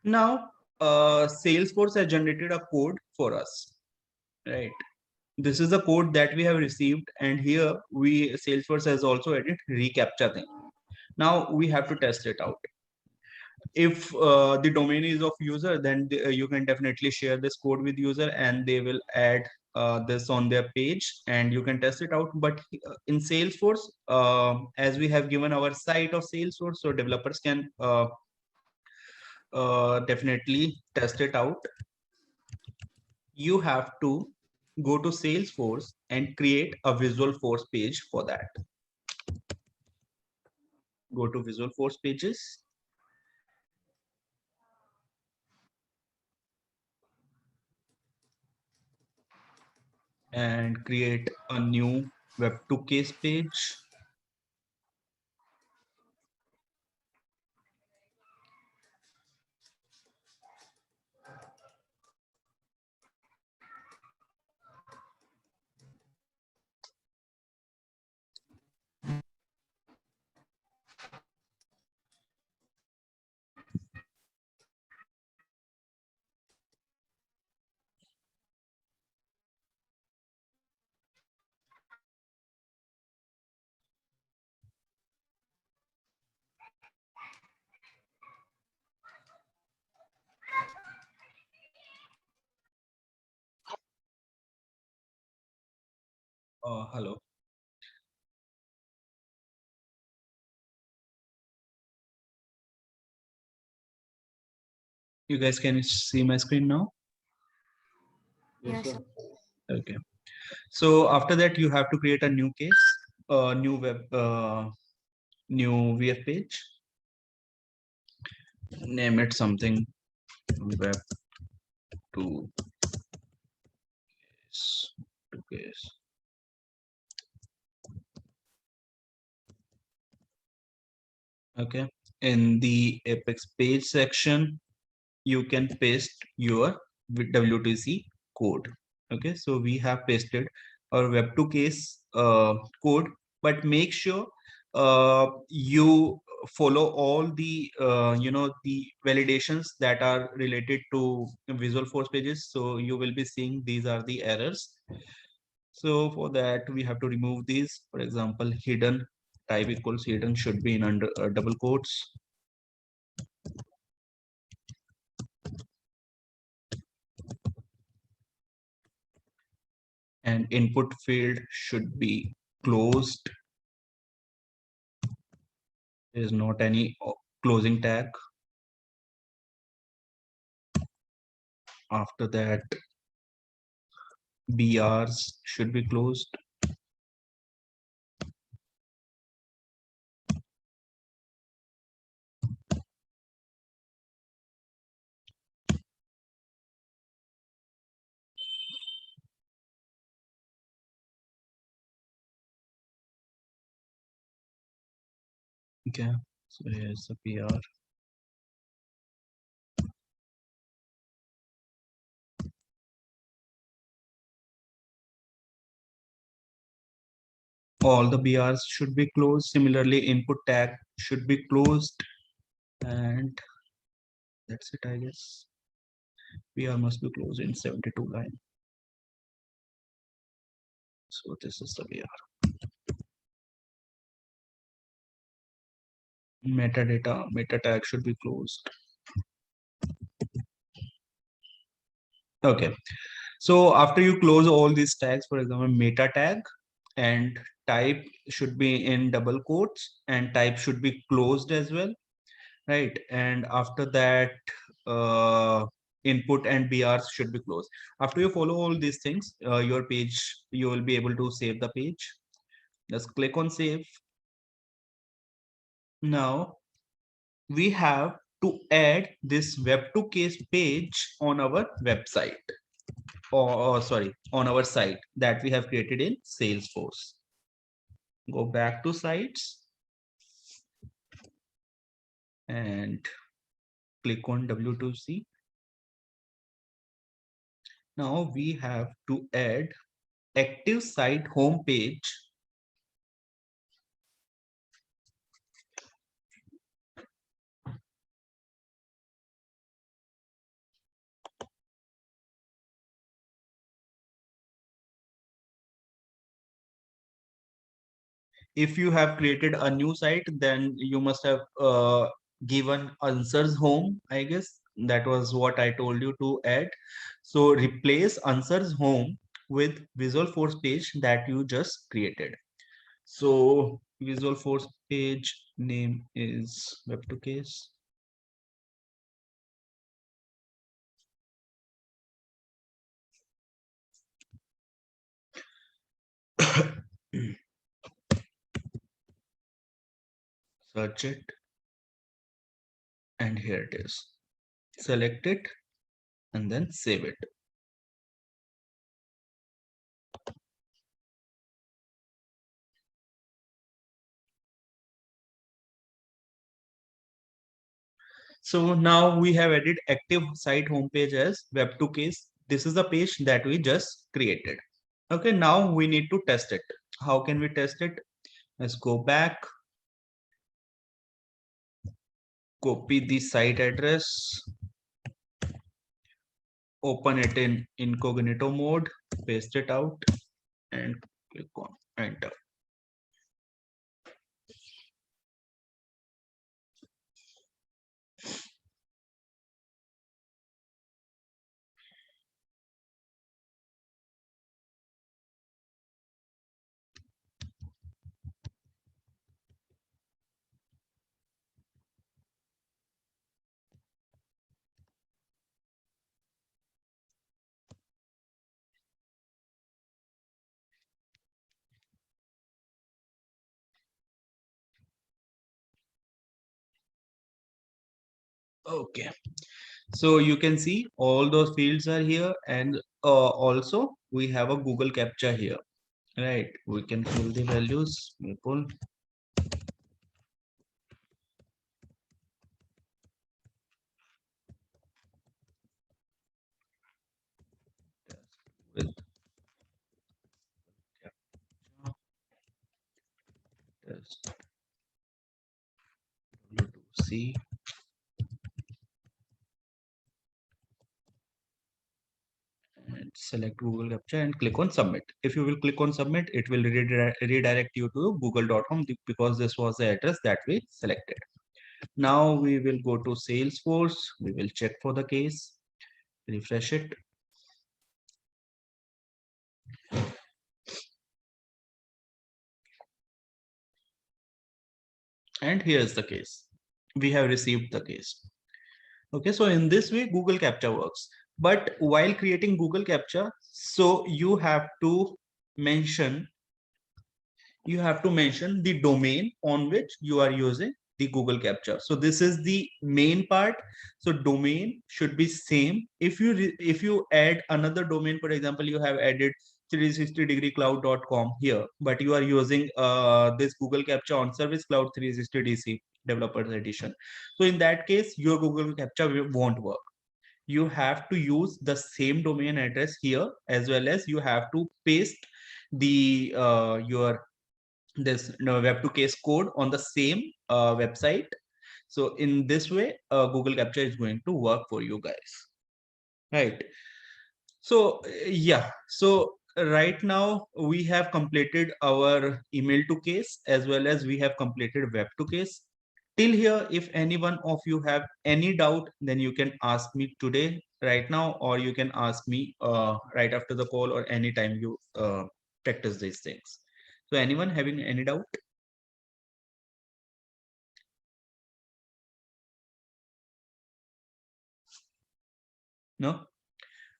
Now, Salesforce has generated a code for us, right? This is the code that we have received, and here Salesforce has also added reCAPTCHA thing. Now we have to test it out. If the domain is of user, then you can definitely share this code with user, and they will add this on their page, and you can test it out. But in Salesforce, as we have given our site of Salesforce, so developers can definitely test it out. You have to go to Salesforce and create a Visualforce page for that. Go to Visualforce pages. And create a new Web2 case page. Hello. You guys can see my screen now? Yes, sir. Okay. So after that, you have to create a new case, new new VF page. Name it something Web2 case. Okay. In the Apex page section, you can paste your W2C code. Okay, so we have pasted our Web2 case code, but make sure you follow all the the validations that are related to Visualforce pages. So you will be seeing these are the errors. So for that, we have to remove these. For example, hidden type equals hidden should be in under double quotes. And input field should be closed. There is not any closing tag. After that, BRs should be closed. Okay, so here's the PR. All the BRs should be closed. Similarly, input tag should be closed. And that's it, I guess. BR must be closed in 72 line. So this is the BR. Metadata, meta tag should be closed. Okay. So after you close all these tags, for example, meta tag and type should be in double quotes, and type should be closed as well, right? And after that, input and BRs should be closed. After you follow all these things, your page, you will be able to save the page. Just click on save. Now we have to add this Web2 case page on our website. Or sorry, on our site that we have created in Salesforce. Go back to sites and click on W2C. Now we have to add active site homepage if you have created a new site, then you must have given answers home, I guess. That was what I told you to add. So replace answers home with Visual Force page that you just created. So Visual Force page name is Web2Case. Search it, and here it is. Select it and then save it. So now we have added active site homepage as Web2Case. This is the page that we just created. Okay, now we need to test it. How can we test it? Let's go back, copy the site address, open it in incognito mode, paste it out, and click on enter. Okay, so you can see all those fields are here, and also we have a Google Captcha here, right? We can fill the values, maple with test W2C. And select Google Captcha and click on submit. If you will click on submit, it will redirect you to google.com because this was the address that we selected. Now we will go to Salesforce. We will check for the case, refresh it. And here's the case. We have received the case. Okay, so in this way, Google Captcha works. But while creating Google Captcha, so you have to mention the domain on which you are using the Google Captcha. So this is the main part. So domain should be same. If you add another domain, for example, you have added 360degreecloud.com here, but you are using this Google Captcha on Service Cloud 360 DC Developers Edition. So in that case, your Google Captcha won't work. You have to use the same domain address here, as well as you have to paste the your this Web2Case code on the same website. So in this way, Google Captcha is going to work for you guys, right? So yeah, so right now we have completed our email to case, as well as we have completed Web2Case. Till here, if any one of you have any doubt, then you can ask me today, right now, or you can ask me right after the call, or anytime you practice these things. So anyone having any doubt? No?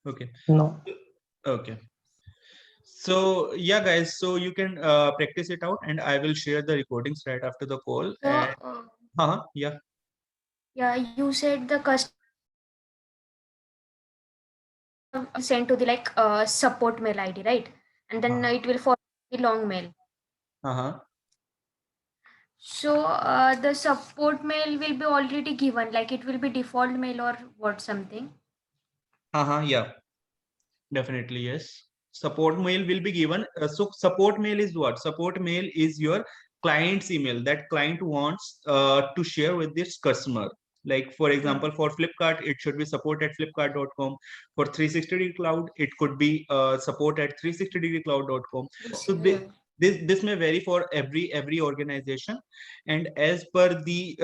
Okay. No. Okay. So yeah, guys, so you can practice it out, and I will share the recordings right after the call. So, And yeah. yeah, you said the customer sent to the support mail ID, right? And then it will forward the long mail. So the support mail will be already given, like it will be default mail or what something. Yeah, definitely yes. Support mail will be given. So support mail is what? Support mail is your client's email that client wants to share with this customer. Like for example, for Flipkart, it should be support@flipkart.com. For 360 degree cloud, it could be support@360degreecloud.com. So this may vary for every organization, and as per the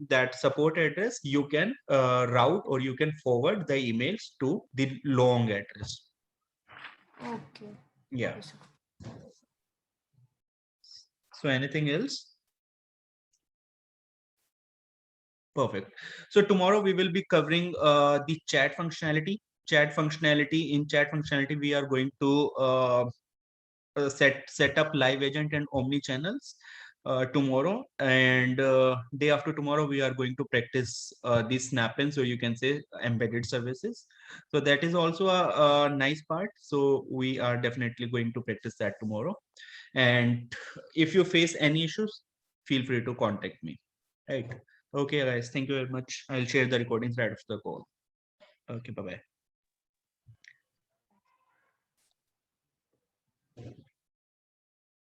that support address, you can route or you can forward the emails to the long address. Okay. Yeah. Okay, sir. So anything else? Perfect. So tomorrow we will be covering the chat functionality. In chat functionality, we are going to set up live agent and omni channels tomorrow, and day after tomorrow we are going to practice the snap-in, so you can say embedded services. So that is also a nice part. So we are definitely going to practice that tomorrow. And if you face any issues, feel free to contact me. Right. Okay, guys. Thank you very much. I'll share the recordings right after the call. Okay. Bye bye.